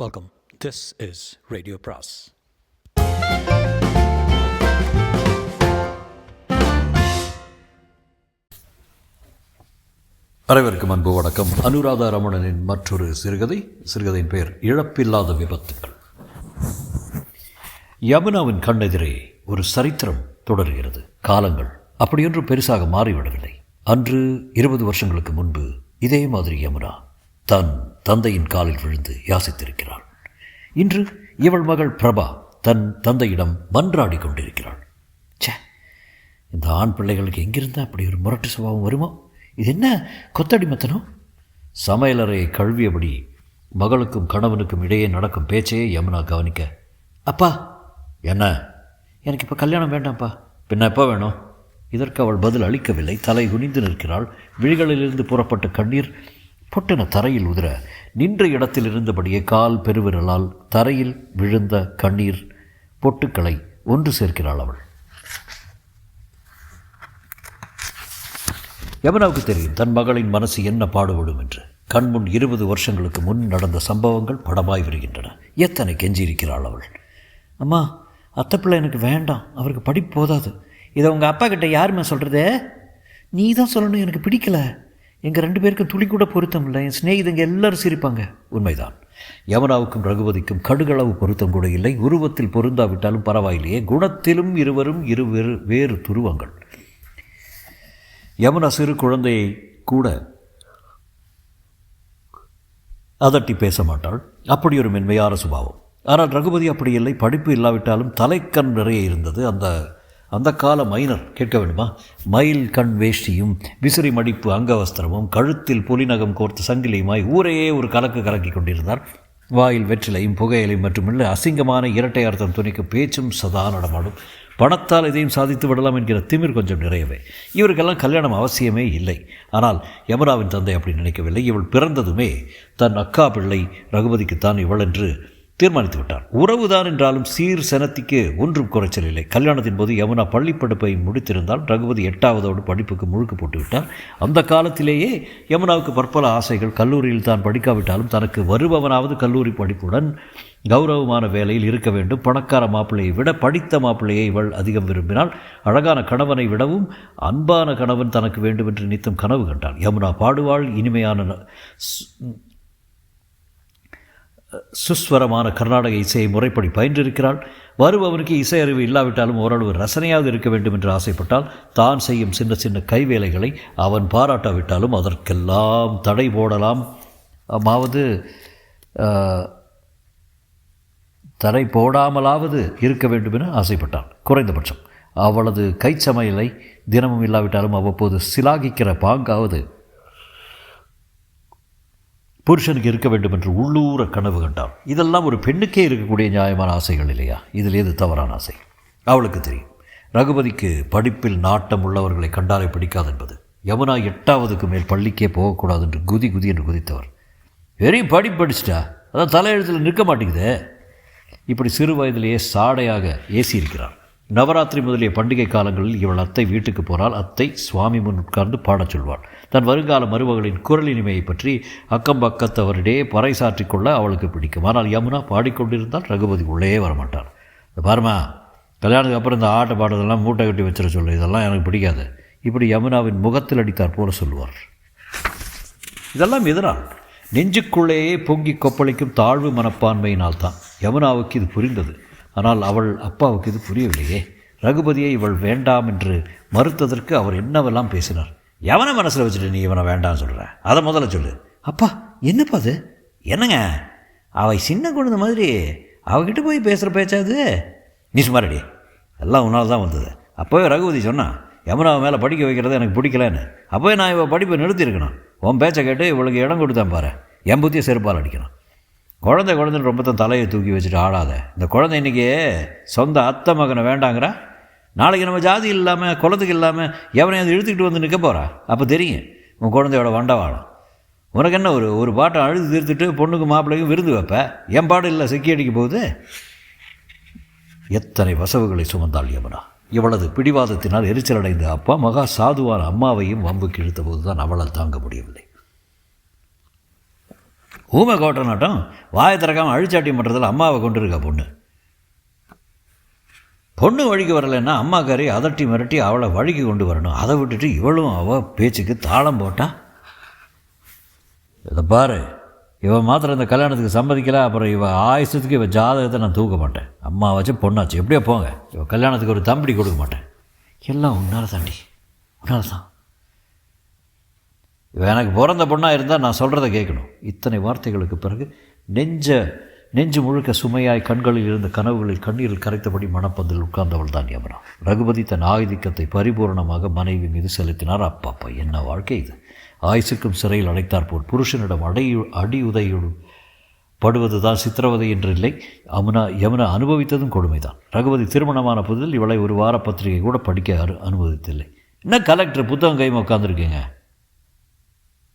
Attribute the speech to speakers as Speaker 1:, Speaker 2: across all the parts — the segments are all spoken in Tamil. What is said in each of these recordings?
Speaker 1: Welcome. This is Radio Pras.
Speaker 2: அனைவருக்கும் அன்பு வணக்கம். அனுராதா ரமணனின் மற்றொரு சிறுகதையின் பெயர் இழப்பில்லாத விபத்துக்கள். யமுனாவின் கண்ணெதிரே ஒரு சரித்திரம் தொடர்கிறது. காலங்கள் அப்படியொன்று பெருசாக மாறிவிடவில்லை. அன்று 20 வருஷங்களுக்கு முன்பு இதே மாதிரி யமுனா தன் தந்தையின் காலில் விழுந்து யாசித்திருக்கிறாள். இன்று இவள் மகள் பிரபா தன் தந்தையிடம் மன்றாடி கொண்டிருக்கிறாள். சே, இந்த ஆண் பிள்ளைகளுக்கு எங்கிருந்தால் அப்படி ஒரு முரட்டு சுபாவம் வருமோ? இது என்ன கொத்தடிமத்தனம்? சமையலறையை கழுவியபடி மகளுக்கும் கணவனுக்கும் இடையே நடக்கும் பேச்சையே யமுனா கவனிக்க, அப்பா என்ன, எனக்கு இப்போ கல்யாணம் வேண்டாம்ப்பா. பின்ன எப்போ வேணும்? இதற்கு அவள் பதில் அளிக்கவில்லை. தலை குனிந்து நிற்கிறாள். விழிகளிலிருந்து புறப்பட்ட கண்ணீர் பொட்டென தரையில் உதிர நின்ற இடத்தில் இருந்தபடியே கால் பெருவிரலால் தரையில் விழுந்த கண்ணீர் பொட்டுக்களை ஒன்று சேர்க்கிறாள் அவள். யமுனாவுக்கு தெரியும் தன் மகளின் மனசு என்ன பாடுபடும் என்று. கண்முன் 20 வருஷங்களுக்கு முன் நடந்த சம்பவங்கள் படமாய் வருகின்றன. எத்தனை கெஞ்சியிருக்கிறாள் அவள். அம்மா, அத்தை பிள்ளை எனக்கு வேண்டாம், அவருக்கு படிப்பு போதாது. இதை உங்கள் அப்பா கிட்ட யாருமே சொல்கிறதே? நீ தான் சொல்லணும், எனக்கு பிடிக்கல. எங்கள் 2 பேருக்கும் துளி கூட பொருத்தம் இல்லை. என் ஸ்நேகிதங்க எல்லாரும் சிரிப்பாங்க. உண்மைதான். யமுனாவுக்கும் ரகுபதிக்கும் கடுகளவு பொருத்தம் கூட இல்லை. உருவத்தில் பொருந்தாவிட்டாலும் பரவாயில்லையே, குணத்திலும் இருவரும் வேறு துருவங்கள். யமுனா சிறு குழந்தையை கூட அதட்டி பேச மாட்டாள். அப்படி ஒரு மென்மையான சுபாவம். ஆனால் ரகுபதி அப்படி இல்லை. படிப்பு இல்லாவிட்டாலும் தலைக்கண் நிறைய இருந்தது. அந்த கால மைனர் கேட்க வேண்டுமா? மயில் கண் வேஷ்டியும் விசிறி மடிப்பு அங்கவஸ்திரமும் கழுத்தில் புலிநகம் கோர்த்த சங்கிலியுமாய் ஊரையே ஒரு கலக்கி கொண்டிருந்தார். வாயில் வெற்றிலையும் புகையிலையும் மட்டுமில்லை, அசிங்கமான இரட்டை அர்த்தம் துணிக்கு பேச்சும் சதா நடமாடும். பணத்தால் இதையும் சாதித்து விடலாம் என்கிற திமிர் கொஞ்சம் நிறையவே. இவருக்கெல்லாம் கல்யாணம் அவசியமே இல்லை. ஆனால் யமுனாவின் தந்தை அப்படி நினைக்கவில்லை. இவள் பிறந்ததுமே தன் அக்கா பிள்ளை ரகுபதிக்குத்தான் இவள் என்று தீர்மானித்து விட்டார். உறவுதான் என்றாலும் சீர் செனத்திக்கு ஒன்றும் குறைச்சல் இல்லை. கல்யாணத்தின் போது யமுனா பள்ளி படிப்பை முடித்திருந்தால் ரகுபதி 8ஆவதோடு படிப்புக்கு முழுக்கு போட்டு விட்டார். அந்த காலத்திலேயே யமுனாவுக்கு பற்பல ஆசைகள். கல்லூரியில் தான் படிக்காவிட்டாலும் தனக்கு வருபவனாவது கல்லூரி படிப்புடன் கௌரவமான வேலையில் இருக்க வேண்டும். பணக்கார மாப்பிள்ளையை விட படித்த மாப்பிள்ளையை இவள் அதிகம் விரும்பினாள். அழகான கணவனை விடவும் அன்பான கணவன் தனக்கு வேண்டும் என்று நித்தம் கனவு கண்டாள். யமுனா பாடுவாள். இனிமையான சுஸ்வரமான கர்நாடக இசையை முறைப்படி பயின்றிருக்கிறாள். வருபவனுக்கு இசை அறிவு இல்லாவிட்டாலும் ஓரளவு ரசனையாவது இருக்க வேண்டும் என்று ஆசைப்பட்டால் தான் செய்யும் சின்ன சின்ன கைவேலைகளை அவன் பாராட்டாவிட்டாலும் அதற்கெல்லாம் தடை போடலாம் தடை போடாமலாவது இருக்க வேண்டும் என ஆசைப்பட்டாள். குறைந்தபட்சம் அவளது கைச்சமையலை தினமும் இல்லாவிட்டாலும் அவ்வப்போது சிலாகிக்கிற பாங்காவது புருஷனுக்கு இருக்க வேண்டும் என்று உள்ளூர கனவு கண்டாள். இதெல்லாம் ஒரு பெண்ணுக்கே இருக்கக்கூடிய நியாயமான ஆசைகள் இல்லையா? இதில் எது தவறான ஆசை? அவளுக்கு தெரியும். ரகுபதிக்கு படிப்பில் நாட்டம் உள்ளவர்களை கண்டாலே பிடிக்காது என்பது. யமுனா 8ஆவதுக்கு மேல் பள்ளிக்கே போகக்கூடாது என்று குதி என்று குதித்தவர். வெறும் படிச்சிட்டா அதான் தலையெழுத்தில் நிற்க மாட்டேங்குது. இப்படி சிறு வயதிலேயே சாடையாக ஏசியிருக்கிறார். நவராத்திரி முதலிய பண்டிகை காலங்களில் இவள் அத்தை வீட்டுக்கு போனால் அத்தை சுவாமி முன் உட்கார்ந்து பாடச் சொல்வாள். தன் வருங்கால மருமகளின் குரல் இனிமையை பற்றி அக்கம் பக்கத்தவரிடையே பறைசாற்றிக் கொள்ள அவளுக்கு பிடிக்கும். ஆனால் யமுனா பாடிக்கொண்டிருந்தால் ரகுபதி உள்ளே வரமாட்டார். இந்த பாருமா, கல்யாணத்துக்கு அப்புறம் இந்த ஆட்ட பாடுறதெல்லாம் மூட்டை கட்டி வச்சிட சொல்லு, இதெல்லாம் எனக்கு பிடிக்காது. இப்படி யமுனாவின் முகத்தில் அடித்தார் போல சொல்லுவார். இதெல்லாம் எதனால்? நெஞ்சுக்குள்ளேயே பொங்கி கொப்பளிக்கும் தாழ்வு மனப்பான்மையினால் தான். யமுனாவுக்கு இது புரிந்தது. ஆனால் அவள் அப்பாவுக்கு இது புரியவில்லையே. ரகுபதியை இவள் வேண்டாம் என்று மறுத்ததற்கு அவர் என்னவெல்லாம் பேசினார். எவனை மனசில் வச்சுட்டு நீ இவனை வேண்டாம்னு சொல்கிற? அதை முதல்ல சொல்லு. அப்பா, என்னப்பா அது? என்னங்க, அவள் சின்ன குழந்தை மாதிரி அவகிட்ட போய் பேசுகிற பேச்சாது? நீ சுமாரடி, எல்லாம் உன்னால் தான் வந்தது. அப்போவே ரகுபதி சொன்னான் யமுனாவை மேலே படிக்க வைக்கிறது எனக்கு பிடிக்கலன்னு. அப்போவே நான் இவள் படிப்பை நிறுத்தியிருக்கணும். உன் பேச்சை கேட்டு இவளுக்கு இடம் கொடுத்தேன் பாரு. என் புத்தியை செருப்பால் அடிக்கணும். குழந்தைன்னு ரொம்ப தான் தலையை தூக்கி வச்சுட்டு ஆடாத. இந்த குழந்தை இன்றைக்கி சொந்த அத்தை மகனை வேண்டாங்கிறா. நாளைக்கு நம்ம ஜாதி இல்லாமல் குலத்துக்கு இல்லாமல் எவனையாவது இழுத்துக்கிட்டு வந்து நிற்க போகிறா. அப்போ தெரியும் உன் குழந்தையோட வண்டவாளம். உனக்கு என்ன ஒரு பாட்டை அழுது தீர்த்துட்டு பொண்ணுக்கு மாப்பிள்ளைக்கும் விருந்து வைப்ப. என் பாடு இல்லை சிக்கி அடிக்க போகுது. எத்தனை வசவுகளை சுமந்தாள் யமுனா. இவளது பிடிவாதத்தினால் எரிச்சலடைந்த அப்பா மகா சாதுவான அம்மாவையும் வம்புக்கு இழுத்த போது தான் அவளால் தாங்க முடியவில்லை. ஊமை கோட்டனாட்டம் வாயை திறக்காமல் அழிச்சாட்டியம் பண்ணுறதில் அம்மாவை கொண்டு இருக்கா பொண்ணு வழிக்கு வரலைன்னா அம்மாக்காரி அதட்டி மிரட்டி அவளை வழிக்கு கொண்டு வரணும். அதை விட்டுட்டு இவளும் அவள் பேச்சுக்கு தாளம் போட்டா. இதை பாரு, இவன் மாத்திரம் இந்த கல்யாணத்துக்கு சம்மதிக்கலை, அப்புறம் இவன் ஆயுசத்துக்கு இவன் ஜாதகத்தை நான் தூக்க மாட்டேன். அம்மா வச்சு பொண்ணாச்சு, எப்படியோ போங்க. இவன் கல்யாணத்துக்கு ஒரு தம்படி கொடுக்க மாட்டேன். எல்லாம் உன்னால் தாண்டி, உன்னால் தான். இவன் எனக்கு பிறந்த பொண்ணாக இருந்தால் நான் சொல்கிறத கேட்கணும். இத்தனை வார்த்தைகளுக்கு பிறகு நெஞ்சு முழுக்க சுமையாய் கண்களில் இருந்த கனவுகளில் கண்ணீரில் கரைத்தபடி மணப்பந்தில் உட்கார்ந்தவள் தான் யமுனா. ரகுபதி தன் ஆதிக்கத்தை பரிபூர்ணமாக மனைவி மீது செலுத்தினார். அப்பா என்ன வாழ்க்கை இது! ஆயுசுக்கும் சிறையில் அடைத்தார் போல் புருஷனிடம் அடி உதையோடு படுவது தான் சித்திரவதை என்றில்லை. யமுனா அனுபவித்ததும் கொடுமைதான். ரகுபதி திருமணமான புதில் இவளை ஒரு வார பத்திரிகை கூட படிக்க அனுமதித்தில்லை. என்ன கலெக்டர் புத்தகம் கைமா உட்காந்துருக்கீங்க?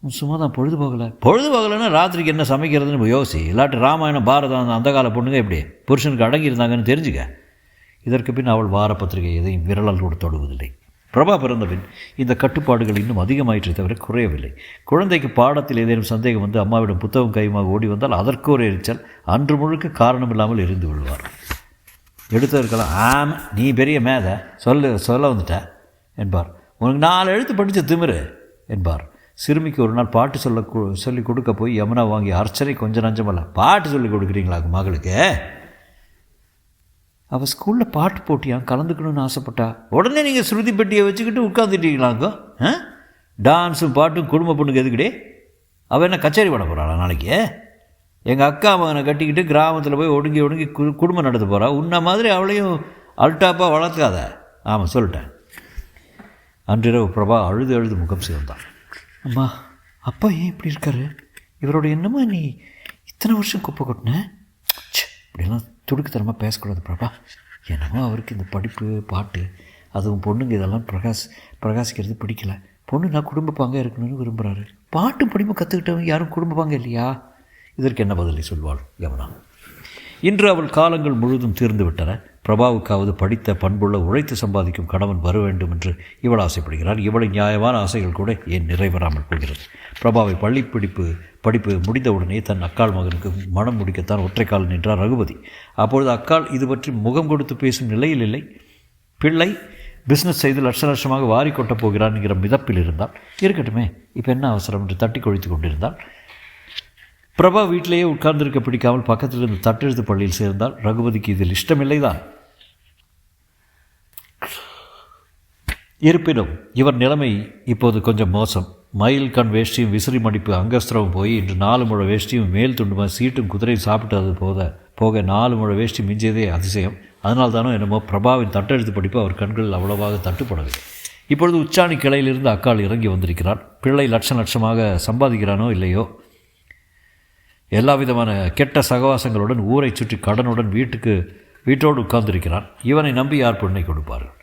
Speaker 2: சும்மா தான், பொழுதுபோகலைன்னா ராத்திரிக்கு என்ன சமைக்கிறதுன்னு யோசி. இல்லாட்டி ராமாயணம் பாரதம் அந்த கால பொண்ணுங்க எப்படி புருஷனுக்கு அடங்கியிருந்தாங்கன்னு தெரிஞ்சுக்க. இதற்கு பின் அவள் வார பத்திரிகை எதையும் விரலால் கூட தொடுவதில்லை. பிரபா பிறந்த பின் இந்த கட்டுப்பாடுகள் இன்னும் அதிகமாயிற்றே தவிர குறையவில்லை. குழந்தைக்கு பாடத்தில் ஏதேனும் சந்தேகம் வந்து அம்மாவிடம் புத்தகம் கையுமாக ஓடி வந்தால் அதற்கு ஒரு எரிச்சல். அன்று முழுக்க காரணம் இல்லாமல் எரிந்து விழுவார். எடுத்து இருக்கலாம், ஆமாம் நீ பெரிய மேதை சொல்ல வந்துட்ட என்பார். உனக்கு 4 எழுத்து படித்த திமிரு என்பார். சிறுமிக்கு ஒரு நாள் பாட்டு சொல்லி கொடுக்க போய் யமுனா வாங்கி அர்ச்சனை கொஞ்சம் நஞ்சமல்ல. பாட்டு சொல்லி கொடுக்குறீங்களா மகளுக்கு? அவள் ஸ்கூலில் பாட்டு போட்டியான் கலந்துக்கணும்னு ஆசைப்பட்டா. உடனே நீங்கள் ஸ்ருதி பெட்டியை வச்சுக்கிட்டு உட்காந்துட்டீங்களாங்கோ. டான்ஸும் பாட்டும் குடும்ப பொண்ணுக்கு எதுக்கிட்டே? அவள் என்ன கச்சேரி பண்ண போகிறாளா நாளைக்கு? எங்கள் அக்கா மகனை கட்டிக்கிட்டு கிராமத்தில் போய் ஒடுங்கி குடும்பம் நடத்த போகிறா. உன்ன மாதிரி அவளையும் அல்டாப்பாக வளர்க்காத. ஆமாம் சொல்லிட்டேன். அன்றிரவு பிரபா அழுது முகம் சிவந்தான். அம்மா, அப்பா ஏன் இப்படி இருக்காரு? இவரோட என்னம்மா நீ இத்தனை வருஷம் குப்பை கொட்டின? இப்படியெல்லாம் துடுக்குத்தனமாக பேசக்கூடாது பிரபா. என்னமோ அவருக்கு இந்த படிப்பு பாட்டு அதுவும் பொண்ணுங்க இதெல்லாம் பிரகாசிக்கிறது பிடிக்கல. பொண்ணு நான் குடும்ப பாங்க இருக்கணும்னு விரும்புகிறாரு. பாட்டு படிப்பு கற்றுக்கிட்டவங்க யாரும் குடும்ப பாங்க இல்லையா? இதற்கு என்ன பதிலை சொல்வாள் யமுனா? இன்று அவள் காலங்கள் முழுதும் தீர்ந்து விட்டன. பிரபாவுக்காவது படித்த பண்புள்ள உழைத்து சம்பாதிக்கும் கணவன் வர வேண்டும் என்று இவள் ஆசைப்படுகிறார். இவளின் நியாயமான ஆசைகள் கூட ஏன் நிறைவேறாமல் போகிறது? பிரபாவை படிப்பு முடிந்தவுடனே தன் அக்காள் மகனுக்கு மனம் முடிக்கத்தான் ஒற்றைக்கால் நின்றார் ரகுபதி. அப்பொழுது அக்காள் இது பற்றி முகம் கொடுத்து பேசும் நிலையில் இல்லை. பிள்ளை பிஸ்னஸ் செய்து லட்சமாக வாரி கொட்டப் போகிறான் என்கிற மிதப்பில் இருந்தால் இருக்கட்டுமே, இப்போ என்ன அவசரம் என்று தட்டி கொழித்து கொண்டிருந்தாள். பிரபா வீட்டிலேயே உட்கார்ந்திருக்க பிடிக்காமல் பக்கத்தில் இருந்து தட்டெழுத்து பள்ளியில் சேர்ந்தால் ரகுபதிக்கு இதில் இஷ்டமில்லை தான். இருப்பினும் இவர் நிலைமை இப்போது கொஞ்சம் மோசம். மயில் கண் வேஷ்டியும் விசிறி மடிப்பு அங்கஸ்திரமும் போய் இன்று 4 முழ வேஷ்டியும் மேல் துண்டுமா சீட்டும் குதிரையும் சாப்பிட்டது போக 4 முழ வேஷ்டி மிஞ்சியதே அதிசயம். அதனால் தானோ என்னமோ பிரபாவின் தட்டெழுத்து படிப்பு அவர் கண்களில் அவ்வளவாக தட்டுப்படவில்லை. இப்பொழுது உச்சாணி கிளையிலிருந்து அக்காள் இறங்கி வந்திருக்கிறார். பிள்ளை லட்சமாக சம்பாதிக்கிறானோ இல்லையோ, எல்லா விதமான கெட்ட சகவாசங்களுடன் ஊரை சுற்றி கடனுடன் வீட்டோடு உட்கார்ந்திருக்கிறான். இவனை நம்பி யார் பொண்ணை கொடுப்பார்கள்?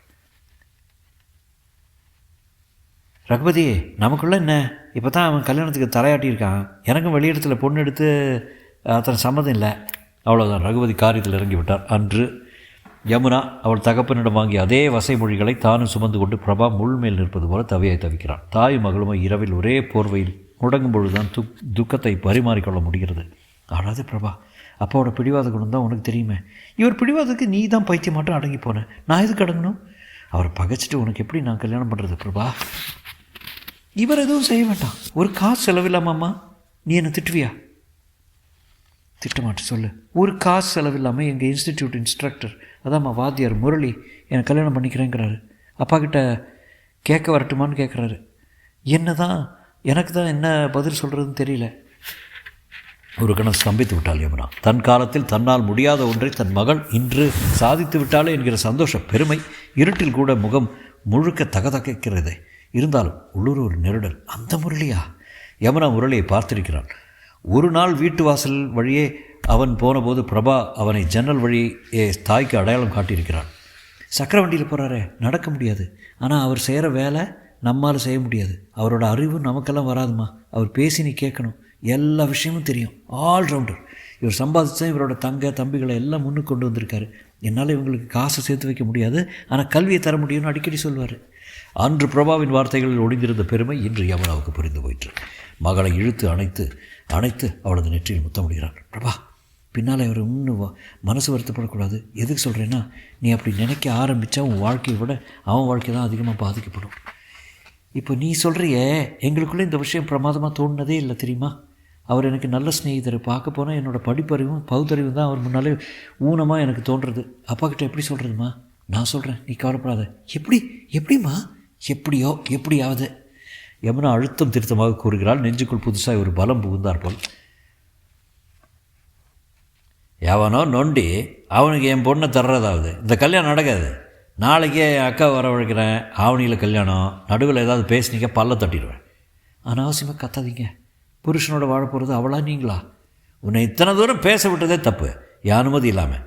Speaker 2: ரகுபதி, நமக்குள்ள என்ன இப்போ தான் அவன் கல்யாணத்துக்கு தலையாட்டியிருக்கான். எனக்கும் வெளியிடத்தில் பொண்ணு எடுத்து அத்தனை சம்மதம் இல்லை. அவ்வளோதான். ரகுபதி காரியத்தில் இறங்கிவிட்டார். அன்று யமுனா அவள் தகப்பனிடம் வாங்கிய அதே வசைமொழிகளை தானும் சுமந்து கொண்டு பிரபா முள்மேல் நிற்பது போல தவிக்கிறான். தாய் மகளும் இரவில் ஒரே போர்வையில் முடங்கும் பொழுதுதான் துக்கத்தை பரிமாறிக்கொள்ள முடிகிறது. ஆடாது பிரபா, அப்பாவோட பிடிவாத குணம் தான் உனக்கு தெரியுமே. இவர் பிடிவாதத்துக்கு நீ தான் பைத்தியம் மட்டும் அடங்கி போனேன். நான் எதுக்கு அடங்கணும்? அவரை பகைச்சிட்டு உனக்கு எப்படி நான் கல்யாணம் பண்ணுறது பிரபா? இவர் எதுவும் செய்ய வேண்டாம். ஒரு காசு செலவில்லாமாம்மா நீ என்னை திட்டுவியா? திட்டமாட்டு சொல்லு. ஒரு காசு செலவில்லாமல் எங்கள் இன்ஸ்டிடியூட் இன்ஸ்ட்ரக்டர் அதாம்மா வாத்தியார் முரளி என்னை கல்யாணம் பண்ணிக்கிறேங்கிறாரு. அப்பா கிட்ட கேட்க வரட்டுமான்னு கேட்குறாரு. எனக்கு தான் என்ன பதில் சொல்கிறதுன்னு தெரியல. ஒரு கணம் ஸ்தம்பித்து விட்டாள் யமுனா. தன் காலத்தில் தன்னால் முடியாத ஒன்றை தன் மகள் இன்று சாதித்து விட்டாளே என்கிற சந்தோஷ பெருமை இருட்டில் கூட முகம் முழுக்க தகதகைக்கிறது. இருந்தாலும் உள்ளூர் ஒரு நெருடல். அந்த முரளியா? யமுனா முரளியை பார்த்திருக்கிறாள். ஒரு நாள் வீட்டு வாசல் வழியே அவன் போனபோது பிரபா அவனை ஜன்னல் வழியே தாய்க்கு அடையாளம் காட்டியிருக்கிறான். சக்கர வண்டியில் போகிறாரே, நடக்க முடியாது. ஆனால் அவர் செய்கிற வேலை நம்மால் செய்ய முடியாது. அவரோட அறிவு நமக்கெல்லாம் வராதுமா. அவர் பேசி நீ கேட்கணும். எல்லா விஷயமும் தெரியும். ஆல்ரவுண்டர். இவர் சம்பாதிச்சா இவரோட தம்பிகளை எல்லாம் முன்னுக்கு கொண்டு வந்திருக்காரு. என்னால் இவங்களுக்கு காசை சேர்த்து வைக்க முடியாது, ஆனால் கல்வியை தர முடியும்னு அடிக்கடி சொல்வார். அன்று பிரபாவின் வார்த்தைகளில் ஒளிந்திருந்த பெருமை இன்று யமுனாவுக்கு புரிந்து போயிற்று. மகளை இழுத்து அணைத்து அணைத்து அவளது நெற்றியில் முத்தமிடுகிறான். பிரபா, பின்னால் அவர் இன்னும் மனசு வருத்தப்படக்கூடாது. எதுக்கு சொல்கிறேன்னா, நீ அப்படி நினைக்க ஆரம்பித்தா உன் வாழ்க்கையை விட அவன் வாழ்க்கை தான் அதிகமாக பாதிக்கப்படும். இப்போ நீ சொல்கிறியே, எங்களுக்குள்ளே இந்த விஷயம் பிரமாதமாக தோணுனதே இல்லை தெரியுமா? அவர் எனக்கு நல்ல ஸ்நேகிதர். பார்க்க போனால் என்னோடய படிப்பறிவும் பகுத்தறிவும் தான் அவர் முன்னாலே ஊனமாக எனக்கு தோன்றுறது. அப்பா கிட்ட எப்படி சொல்கிறதுமா? நான் சொல்கிறேன், நீ கவலைப்படாத. எப்படிம்மா? எப்படியாவது. யமுனா அழுத்தம் திருத்தமாக கூறுகிறாள். நெஞ்சுக்குள் புதுசாக ஒரு பலம் புகுந்தார் போல். எவனோ நொண்டி அவனுக்கு என் பொண்ணை தர்றதாவது. இந்த கல்யாணம் நடக்காது. நாளைக்கே என் அக்கா வரவழைக்கிறேன். ஆவணியில் கல்யாணம். நடுவில் ஏதாவது பேசினீங்க பல்ல தட்டிடுவேன். அனாவசியமாக கத்தாதீங்க. புருஷனோட வாழ போகிறது அவளா நீங்களா? உன்னை இத்தனை தூரம் பேச விட்டதே தப்பு. என் அனுமதி இல்லாமல்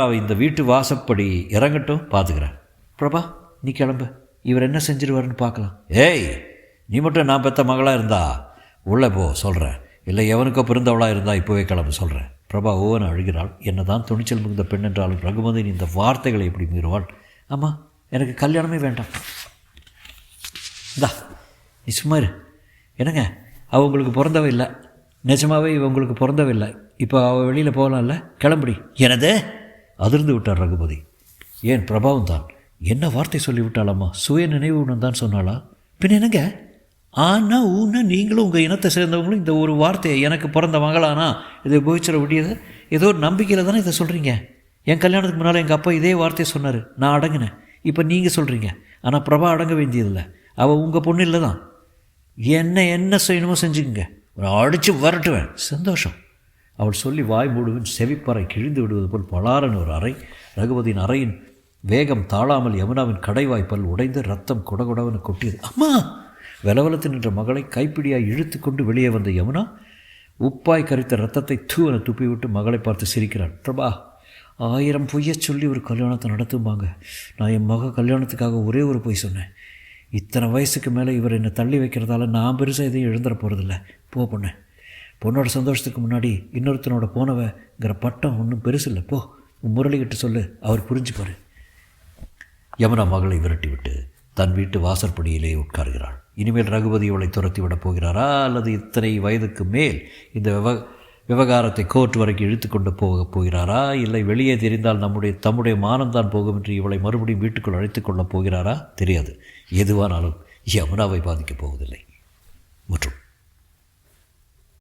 Speaker 2: அவள் இந்த வீட்டு வாசப்படி இறங்கட்டும், பார்த்துக்கிறேன். பிரபா, நீ கிளம்பு. இவர் என்ன செஞ்சிருவாருன்னு பார்க்கலாம். ஏய், நீ மட்டும் நான் பெற்ற மகளாக இருந்தா உள்ளே போ சொல்கிறேன். இல்லை எவனுக்கோ பிறந்தவளாக இருந்தால் இப்போவே கிளம்பு சொல்கிறேன். பிரபா ஓவன் அழுகிறாள். என்ன தான் துணிச்சல் மிகுந்த பெண் என்றாலும் ரகுமதியின் இந்த வார்த்தைகளை எப்படி மீறுவாள்? அம்மா, எனக்கு கல்யாணமே வேண்டாம். இந்தா நீ சும்மா இரு. என்னங்க, அவள் உங்களுக்கு பிறந்தவ இல்லை. நிஜமாகவே இவ உங்களுக்கு பிறந்தவ இல்லை. இப்போ அவள் வெளியில் போகலாம்ல, கிளம்புடி. எனது அதிர்ந்து விட்டார் ரகுபதி. ஏன் பிரபாவும் தான் என்ன வார்த்தை சொல்லிவிட்டாளாம்மா? சுய நினைவு தான் சொன்னாளா? பின் என்னங்க, ஆனால் ஊன்னா நீங்களும் உங்கள் இனத்தை சேர்ந்தவங்களும் இந்த ஒரு வார்த்தையை எனக்கு பிறந்த மகளானா இதை உபயோகிச்சிட முடியாது. ஏதோ ஒரு நம்பிக்கையில் தானே இதை சொல்கிறீங்க. என் கல்யாணத்துக்கு முன்னால் எங்கள் அப்பா இதே வார்த்தையை சொன்னார், நான் அடங்கினேன். இப்போ நீங்கள் சொல்கிறீங்க. ஆனால் பிரபா அடங்க வேண்டியதில்லை. அவள் உங்கள் பொண்ணு இல்லை தான். என்ன செய்யணுமோ செஞ்சுக்குங்க, அடித்து வரட்டுவேன். சந்தோஷம். அவள் சொல்லி வாய் மூடுவின் செவிப்பறை கிழிந்து விடுவது போல் பலாரன் ஒரு அறை. ரகுபதியின் அறையின் வேகம் தாழாமல் யமுனாவின் கடைவாய்ப்பல் உடைந்து ரத்தம் குடகுடவென கொட்டியது. அம்மா! வெலவலத்து நின்ற மகளை கைப்பிடியாய் இழுத்து கொண்டு வெளியே வந்த யமுனா உப்பாய் கரித்த ரத்தத்தை தூவென துப்பிவிட்டு மகளை பார்த்து சிரிக்கிறாள். பிரபா, 1000 பொய்யை சொல்லி ஒரு கல்யாணத்தை நடத்தும்பாங்க. நான் என் மக கல்யாணத்துக்காக ஒரே ஒரு பொய் சொன்னேன். இத்தனை வயசுக்கு மேலே இவர் என்னை தள்ளி வைக்கிறதால நான் பெருசாக எதையும் எழுந்துட போகிறதில்ல. போ பொண்ணோட சந்தோஷத்துக்கு முன்னாடி இன்னொருத்தனோட போனவங்கிற பட்டம் ஒன்றும் பெருசு இல்லை. போ, முரளிகிட்ட சொல்லு, அவர் புரிஞ்சுப்பார். யமுனா மகளை விரட்டிவிட்டு தன் வீட்டு வாசற்படியிலே உட்கார்கிறாள். இனிமேல் ரகுபதி அவளை துரத்தி விடப் போகிறாரா, அல்லது இத்தனை வயதுக்கு மேல் இந்த விவகாரத்தை கோர்ட் வரைக்கும் இழுத்து கொண்டு போகிறாரா, இல்லை வெளியே தெரிந்தால் தம்முடைய மானம்தான் போகும் என்று இவளை மறுபடியும் வீட்டுக்குள் அழைத்துக் கொள்ளப் போகிறாரா தெரியாது. எதுவானாலும் யமுனாவை பாதிக்கப் போவதில்லை. மற்றும்